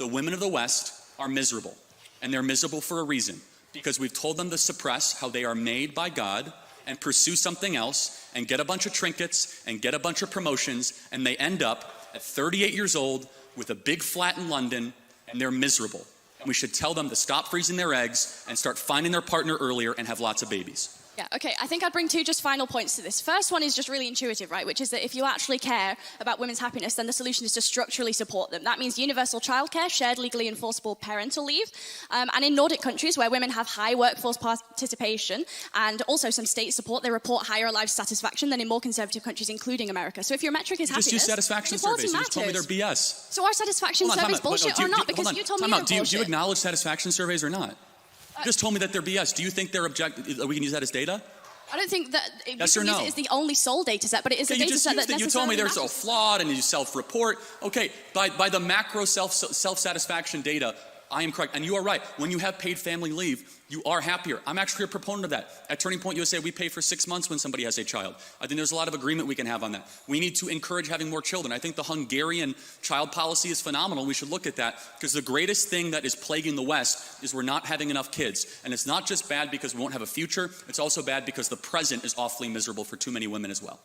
women of the West are miserable. And they're miserable for a reason. Because we've told them to suppress how they are made by God and pursue something else and get a bunch of trinkets and get a bunch of promotions, and they end up at 38 years old with a big flat in London, and they're miserable. And we should tell them to stop freezing their eggs and start finding their partner earlier and have lots of babies. Yeah, okay, I think I'd bring two just final points to this. First one is just really intuitive, right? Which is that if you actually care about women's happiness, then the solution is to structurally support them. That means universal childcare, shared legally enforceable parental leave, and in Nordic countries where women have high workforce participation and also some state support, they report higher life satisfaction than in more conservative countries, including America. So if your metric is happiness, just use satisfaction surveys. You just told me they're BS. So are satisfaction surveys bullshit or not? Because you told me they're bullshit. Do you acknowledge satisfaction surveys or not? You just told me that they're BS. Do you think they're we can use that as data? I don't think that yes or no? It is the only sole data set, but it is a data set that necessarily you told me they're matters. so flawed and you self-report. Okay, by the macro self-satisfaction data, I am correct. And you are right. When you have paid family leave, you are happier. I'm actually a proponent of that. At Turning Point USA, we pay for 6 months when somebody has a child. I think there's a lot of agreement we can have on that. We need to encourage having more children. I think the Hungarian child policy is phenomenal. We should look at that because the greatest thing that is plaguing the West is we're not having enough kids. And it's not just bad because we won't have a future. It's also bad because the present is awfully miserable for too many women as well.